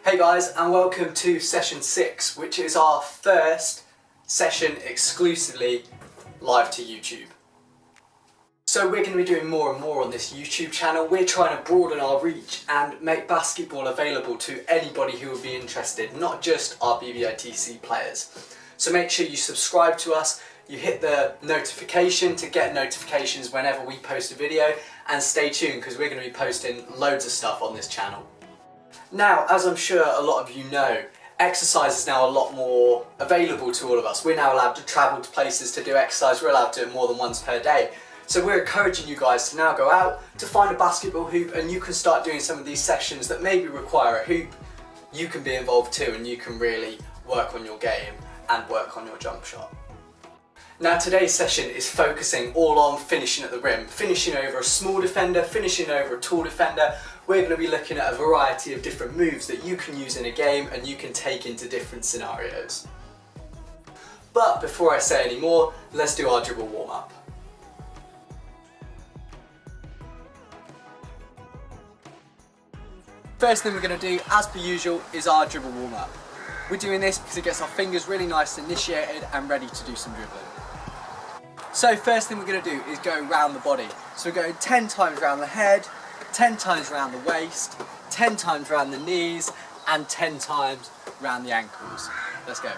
Hey guys, and welcome to session 6, which is our first session exclusively live to YouTube. So we're going to be doing more and more on this YouTube channel. We're trying to broaden our reach and make basketball available to anybody who would be interested, not just our BBITC players. So make sure you subscribe to us, you hit the notification to get notifications whenever we post a video, and stay tuned because we're going to be posting loads of stuff on this channel. Now, as I'm sure a lot of you know, exercise is now a lot more available to all of us. We're now allowed to travel to places to do exercise. We're allowed to do it more than once per day. So we're encouraging you guys to now go out to find a basketball hoop, and you can start doing some of these sessions that maybe require a hoop. You can be involved too, and you can really work on your game and work on your jump shot. Now today's session is focusing all on finishing at the rim, finishing over a small defender, finishing over a tall defender. We're going to be looking at a variety of different moves that you can use in a game and you can take into different scenarios. But before I say any more, let's do our dribble warm up. First thing we're going to do, as per usual, is our dribble warm up. We're doing this because it gets our fingers really nice initiated and ready to do some dribbling. So first thing we're going to do is go round the body. So we're going 10 times round the head, 10 times round the waist, 10 times round the knees, and 10 times round the ankles. Let's go.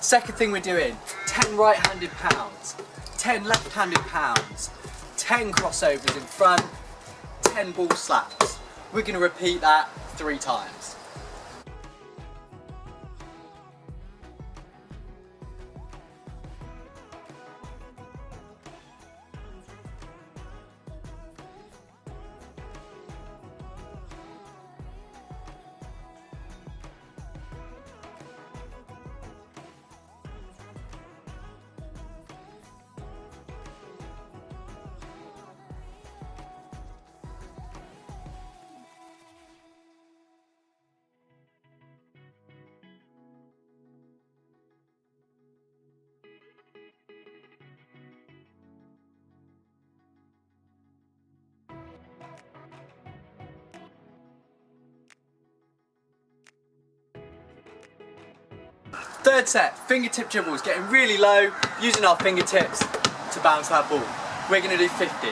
Second thing we're doing, 10 right-handed pounds, 10 left-handed pounds, 10 crossovers in front, 10 ball slaps. We're going to repeat that 3 times. Third set, fingertip dribbles, getting really low, using our fingertips to bounce that ball. We're going to do 50.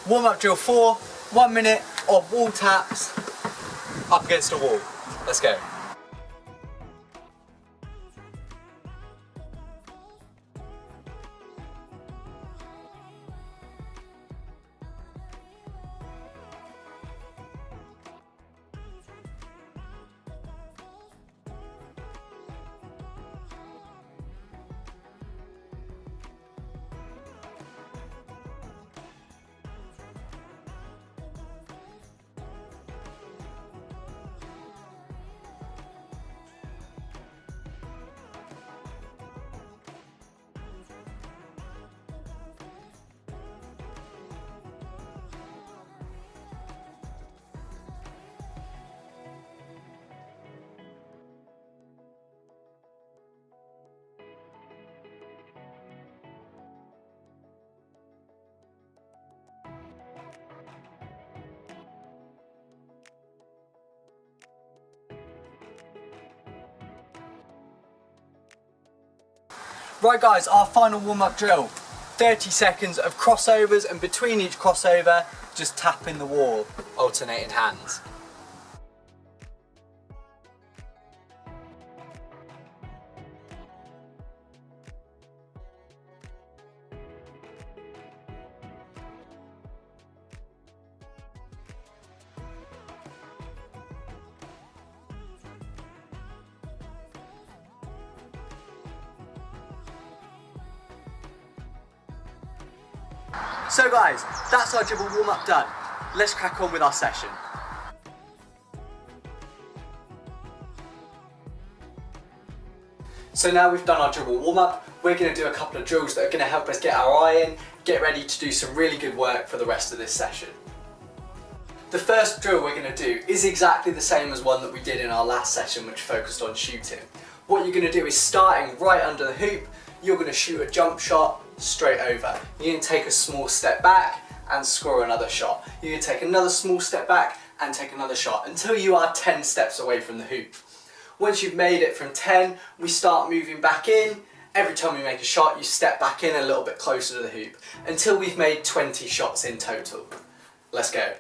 Warm up drill 4, 1 minute of wall taps up against a wall. Let's go. Right guys, our final warm-up drill. 30 seconds of crossovers, and between each crossover, just tapping the wall, alternating hands. So guys, that's our dribble warm-up done. Let's crack on with our session. So now we've done our dribble warm-up, we're going to do a couple of drills that are going to help us get our eye in, get ready to do some really good work for the rest of this session. The first drill we're going to do is exactly the same as one that we did in our last session, which focused on shooting. What you're going to do is, starting right under the hoop, you're going to shoot a jump shot straight over. You're going to take a small step back and score another shot. You're going to take another small step back and take another shot until you are 10 steps away from the hoop. Once you've made it from 10, we start moving back in. Every time we make a shot, you step back in a little bit closer to the hoop until we've made 20 shots in total. Let's go.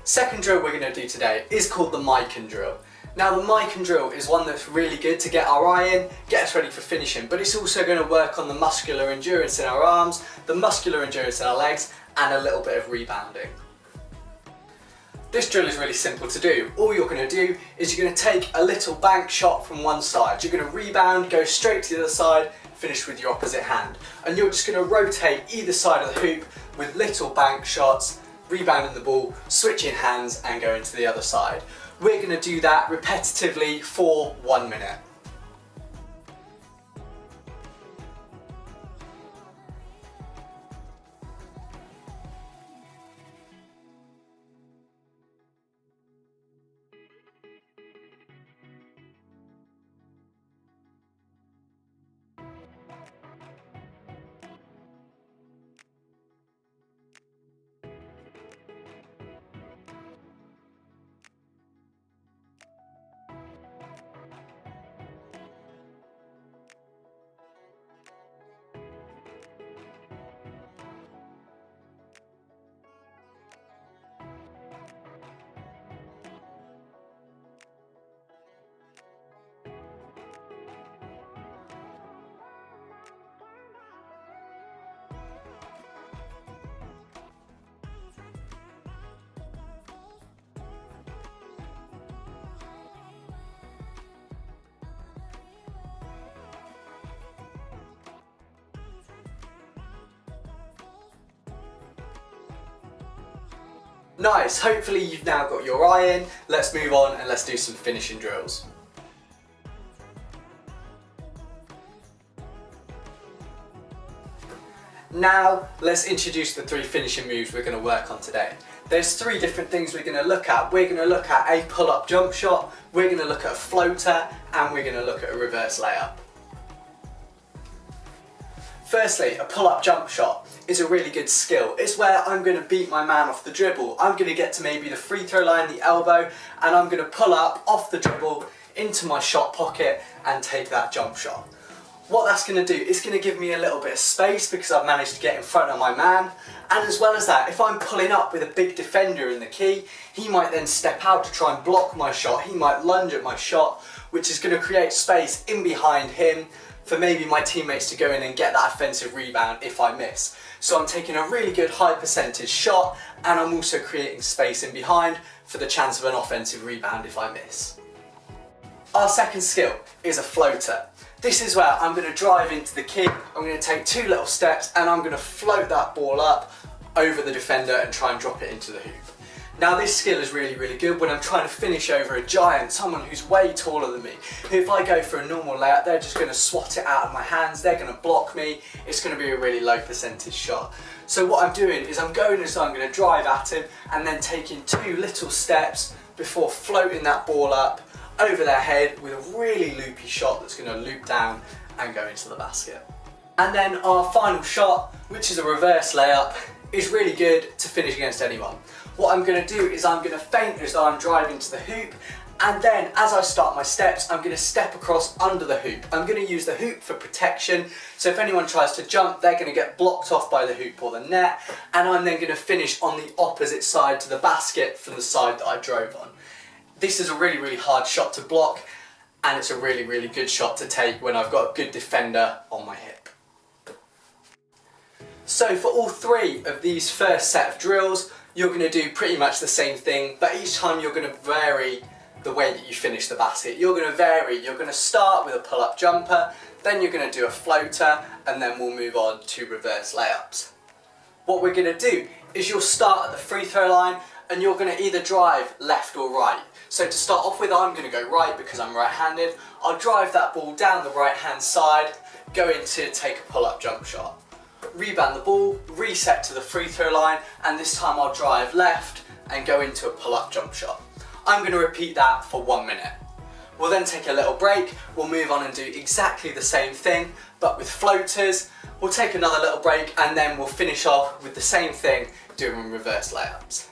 Second drill we're going to do today is called the Mikan drill. Now the Mikan drill is one that's really good to get our eye in, get us ready for finishing, but it's also going to work on the muscular endurance in our arms, the muscular endurance in our legs, and a little bit of rebounding. This drill is really simple to do. All you're going to do is you're going to take a little bank shot from one side. You're going to rebound, go straight to the other side, finish with your opposite hand. And you're just going to rotate either side of the hoop with little bank shots, rebounding the ball, switching hands and going to the other side. We're going to do that repetitively for 1 minute. Nice, hopefully you've now got your eye in. Let's move on and let's do some finishing drills. Now, let's introduce the 3 finishing moves we're going to work on today. There's 3 different things we're going to look at. We're going to look at a pull-up jump shot, we're going to look at a floater, and we're going to look at a reverse layup. Firstly, a pull-up jump shot is a really good skill. It's where I'm going to beat my man off the dribble. I'm going to get to maybe the free throw line, the elbow, and I'm going to pull up off the dribble into my shot pocket and take that jump shot. What that's going to do is going to give me a little bit of space because I've managed to get in front of my man, and as well as that, if I'm pulling up with a big defender in the key, he might then step out to try and block my shot. He might lunge at my shot, which is going to create space in behind him for maybe my teammates to go in and get that offensive rebound if I miss. So I'm taking a really good high percentage shot, and I'm also creating space in behind for the chance of an offensive rebound if I miss. Our second skill is a floater. This is where I'm going to drive into the key, I'm going to take 2 little steps, and I'm going to float that ball up over the defender and try and drop it into the hoop. Now this skill is really, really good when I'm trying to finish over a giant, someone who's way taller than me. If I go for a normal layup, they're just going to swat it out of my hands, they're going to block me, it's going to be a really low percentage shot. So what I'm doing is I'm going to drive at him and then taking 2 little steps before floating that ball up over their head with a really loopy shot that's going to loop down and go into the basket. And then our final shot, which is a reverse layup, is really good to finish against anyone. What I'm going to do is I'm going to feint as though I'm driving to the hoop, and then as I start my steps, I'm going to step across under the hoop. I'm going to use the hoop for protection, so if anyone tries to jump, they're going to get blocked off by the hoop or the net, and I'm then going to finish on the opposite side to the basket from the side that I drove on. This is a really, really hard shot to block, and it's a really, really good shot to take when I've got a good defender on my hip. So for all 3 of these first set of drills, you're going to do pretty much the same thing, but each time you're going to vary the way that you finish the basket. You're going to vary, you're going to start with a pull-up jumper, then you're going to do a floater, and then we'll move on to reverse layups. What we're going to do is you'll start at the free throw line, and you're going to either drive left or right. So to start off with, I'm going to go right because I'm right-handed. I'll drive that ball down the right-hand side, going to take a pull-up jump shot. Rebound the ball, reset to the free throw line, and this time I'll drive left and go into a pull-up jump shot. I'm going to repeat that for 1 minute. We'll then take a little break, we'll move on and do exactly the same thing, but with floaters. We'll take another little break, and then we'll finish off with the same thing, doing reverse layups.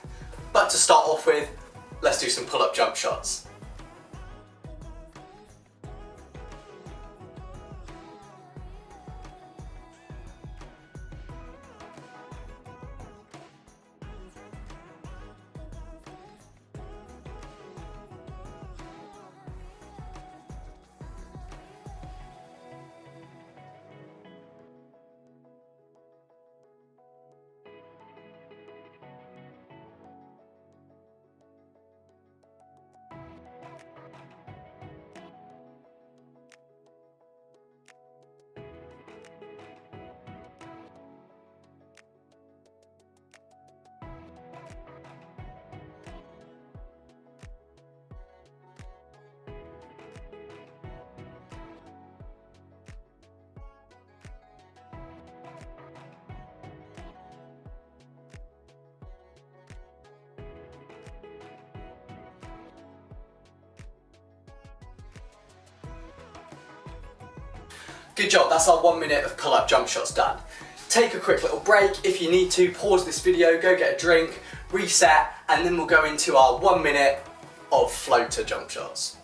But to start off with, let's do some pull-up jump shots. Good job, that's our 1 minute of pull-up jump shots done. Take a quick little break. If you need to, pause this video, go get a drink, reset, and then we'll go into our 1 minute of floater jump shots.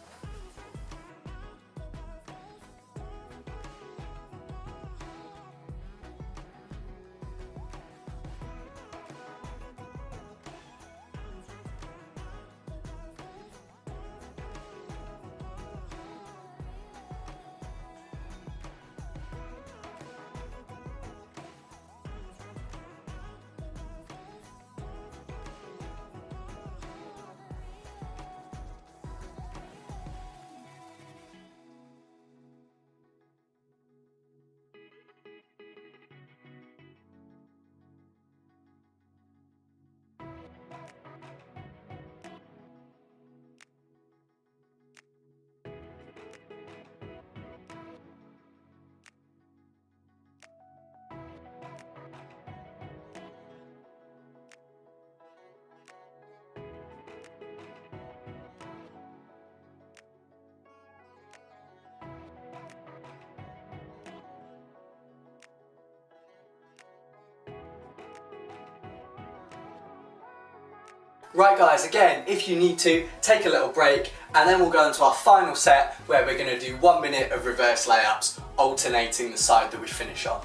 Right guys, again, if you need to, take a little break and then we'll go into our final set where we're going to do 1 minute of reverse layups, alternating the side that we finish on.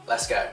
Let's go.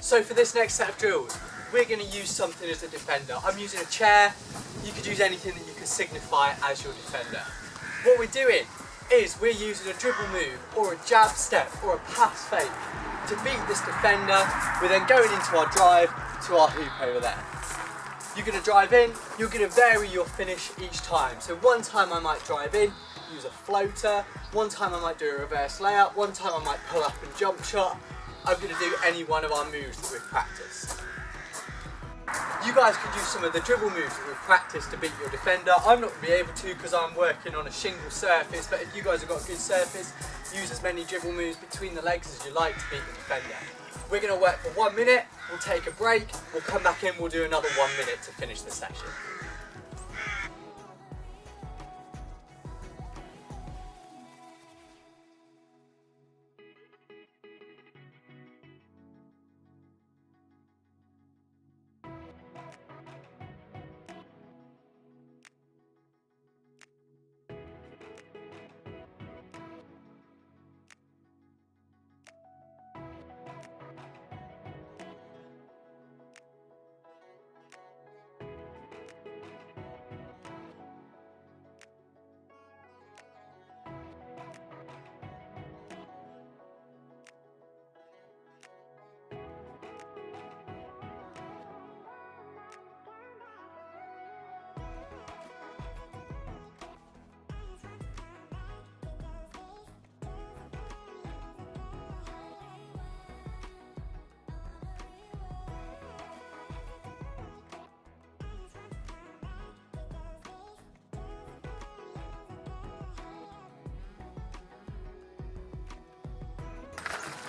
So for this next set of drills, we're going to use something as a defender. I'm using a chair. You could use anything that you could signify as your defender. What we're doing is we're using a dribble move or a jab step or a pass fake to beat this defender. We're then going into our drive to our hoop over there. You're going to drive in, you're going to vary your finish each time. So one time I might drive in, use a floater. One time I might do a reverse layup. One time I might pull up and jump shot. I'm going to do any one of our moves that we've practiced. You guys could use some of the dribble moves that we've practiced to beat your defender. I'm not going to be able to because I'm working on a shingle surface, but if you guys have got a good surface, use as many dribble moves between the legs as you like to beat the defender. We're going to work for 1 minute, we'll take a break, we'll come back in, we'll do another 1 minute to finish the session.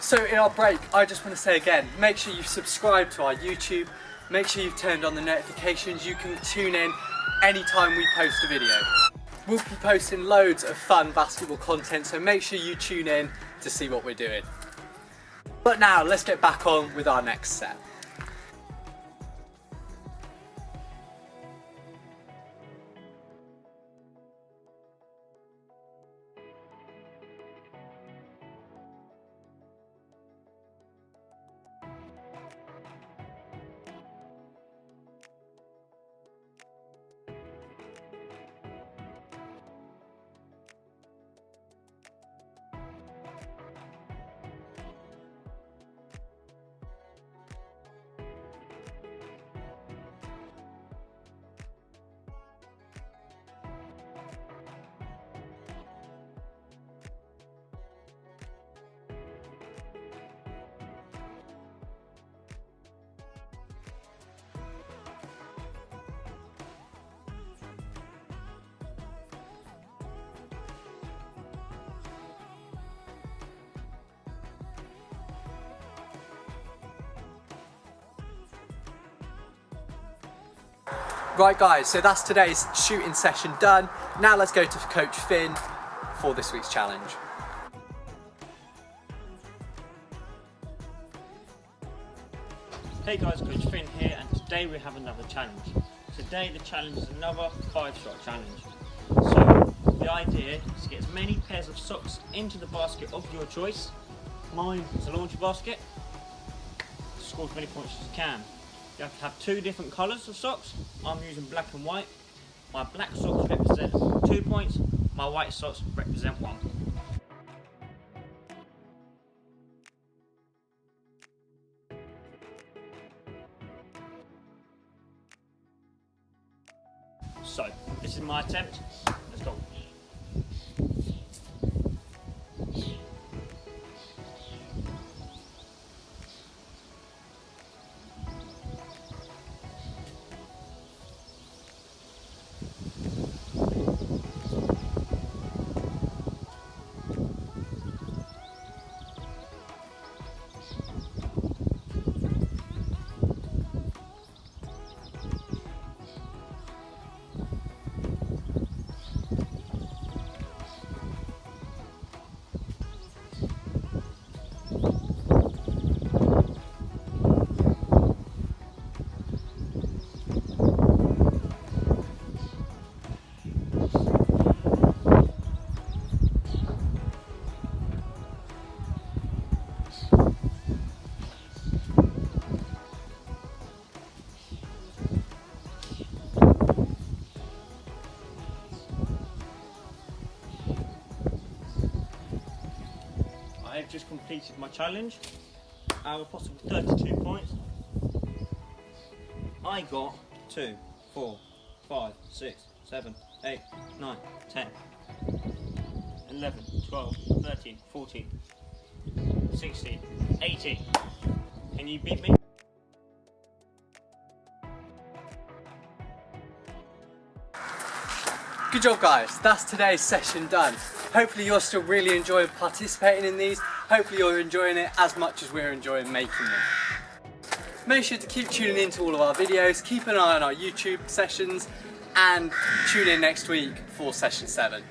So in our break, I just want to say again, make sure you've subscribed to our YouTube, make sure you've turned on the notifications. You can tune in anytime we post a video. We'll be posting loads of fun basketball content, so make sure you tune in to see what we're doing. But now, let's get back on with our next set. Right guys, so that's today's shooting session done. Now let's go to Coach Finn for this week's challenge. Hey guys, Coach Finn here, and today we have another challenge. Today the challenge is another 5-shot challenge. So the idea here is to get as many pairs of socks into the basket of your choice. Mine is a laundry basket. Score as many points as you can. You have to have 2 different colours of socks. I'm using black and white. My black socks represent 2 points, my white socks represent 1. So, this is my attempt. Let's go. I have just completed my challenge. Out of a possible 32 points, I got 2, 4, 5, 6, 7, 8, 9, 10, 11, 12, 13, 14, 16, 18. Can you beat me? Good job guys, that's today's session done. Hopefully you're still really enjoying participating in these. Hopefully you're enjoying it as much as we're enjoying making them. Make sure to keep tuning in to all of our videos, keep an eye on our YouTube sessions, and tune in next week for session 7.